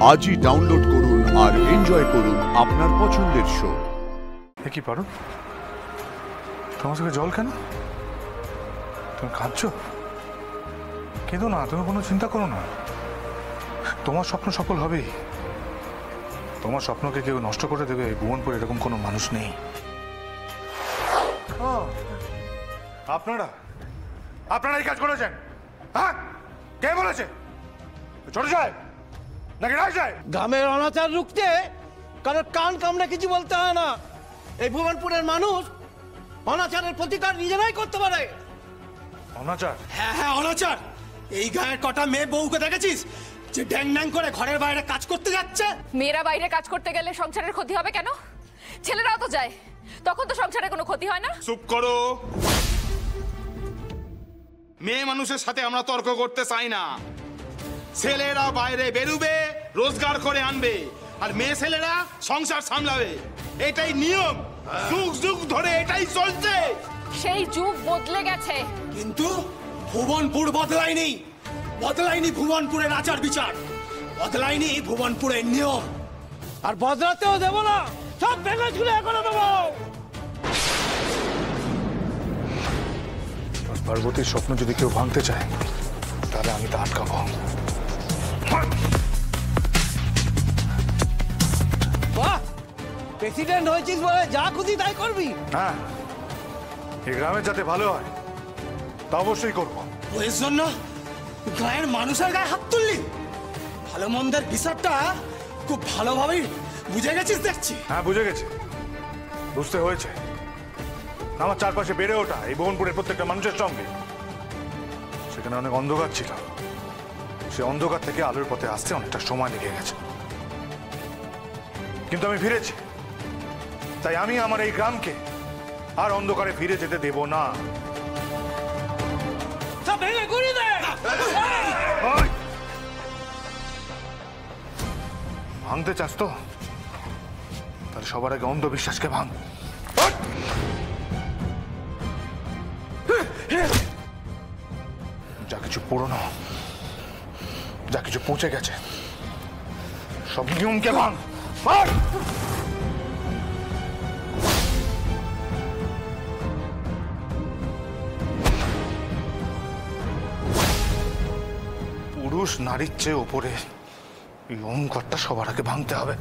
আজই ডাউনলোড করুন আর এনজয় করুন আপনার পছন্দের শো। কি পারো তোমার চোখে জল কেন? তুমি কাঁদছো? কেঁদো না, তুমি কোনো চিন্তা করো না। তোমার স্বপ্ন সফল হবেই। তোমার স্বপ্নকে কেউ নষ্ট করে দেবে ভুবনপুরে এরকম কোনো মানুষ নেই। আপনারা আপনারা এই কাজ করেছেন? হ্যাঁ, কে বলেছে? ছোট যায় নাকি রায় যায়? গ্রামের অনাচার রুখতে কারোর কান কামড়ে কিছু বলতে হয় না। এই ভুবনপুরের মানুষ অনাচারের প্রতিকার নিজেরাই করতে পারে। অনাচার? হ্যাঁ হ্যাঁ, অনাচার। এই গায়ের কটা মেয়ে বউকে দেখেছিস যে ড্যাং ড্যাং করে ঘরের বাইরে কাজ করতে যাচ্ছে? মেয়েরা বাইরে কাজ করতে গেলে সংসারের ক্ষতি হবে কেন? ছেলেরাও তো যায়, তখন তো সংসারে কোনো ক্ষতি হয় না। চুপ করো। মেয়ে মানুষের সাথে আমরা তর্ক করতে চাই না। ছেলেরা বাইরে বেরুবে, রোজগার করে আনবে, আর মেয়ে ছেলেরা সংসার সামলাবে। এটাই নিয়ম, যুগ যুগ ধরে এটাই চলছে। সেই যুগ বদলে গেছে, কিন্তু ভুবনপুর বদলায়নি। বদলায়নি ভুবনপুরের আচার বিচার, বদলায়নি ভুবনপুরের নিয়ম। আর বদলাতেও দেব না, সব ভেঙে চুরে করে দেবো। পার্বতীর স্বপ্ন যদি কেউ ভাঙতে চায় তাহলে আমি তা আটকাবো। বাহ, প্রেসিডেন্ট হয়েছিস বলে যা খুশি তাই করবি? হ্যাঁ, এই গ্রামে যাতে ভালো হয় তা অবশ্যই করবো। ওই জন্য গায়ের মানুষের গায়ে হাত তুললি? ভালো মন্দের বিচারটা খুব ভালোভাবেই বুঝে গেছিস দেখছি। হ্যাঁ, বুঝে গেছি, বুঝতে হয়েছে। আমার চারপাশে বেড়ে ওঠা এই ভুবনপুরের প্রত্যেকটা মানুষের সঙ্গে সেখানে অনেক অন্ধকার ছিল। সে অন্ধকার থেকে আলোর পথে আসতে অনেকটা সময় লেগে গেছে, কিন্তু আমি ফিরেছি। তাই আমি আমার এই গ্রামকে আর অন্ধকারে ফিরে যেতে দেব না। ভাঙতে চাস তো? তাহলে সবার আগে অন্ধবিশ্বাসকে ভাঙ। যা কিছু পুরনো, যা কিছু পচে গেছে, সব নিয়মকে ভাঙ। পুরুষ নারীর চেয়ে ওপরে এই অহংকারটা সবার আগে ভাঙতে হবে।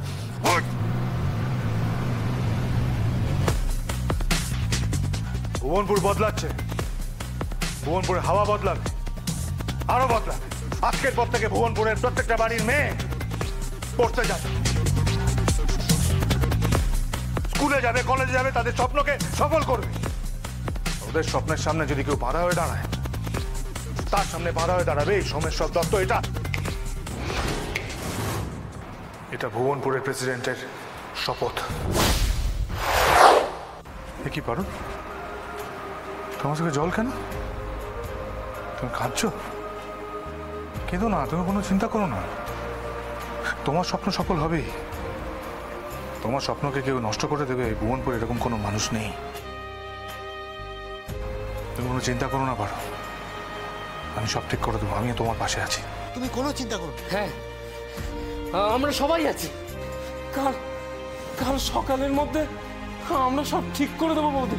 ভুবনপুর বদলাচ্ছে, ভুবনপুরের হাওয়া বদলাবে, আরো বদলাবে। আজকের পর থেকে ভুবনপুরের প্রত্যেকটা বাড়ির মেয়ে পড়তে যাবে, স্কুলে যাবে, কলেজে যাবে, তাদের স্বপ্নকে সফল করবে। ওদের স্বপ্নের সামনে যদি কেউ বাধা হয়ে দাঁড়ায়, তার সামনে বাধা হয়ে দাঁড়াবে এই সোমেশ্বর দত্ত। এটা ভুবনপুরের প্রেসিডেন্টের শপথ। কি পারো তোমার চোখে জল কেন? তুমি কাঁদছো? কেঁদো না, তুমি কোনো চিন্তা করো না। তোমার স্বপ্ন সফল হবেই। তোমার স্বপ্নকে কেউ নষ্ট করে দেবে ভুবনপুরে এরকম কোনো মানুষ নেই। তুমি কোনো চিন্তা করো না পারো, আমি সব ঠিক করে দেবো। আমিও তোমার পাশে আছি। তুমি কোনো চিন্তা করো। হ্যাঁ, আমরা সবাই আছি। কাল কাল সকালের মধ্যে আমরা সব ঠিক করে দেবো বৌদি।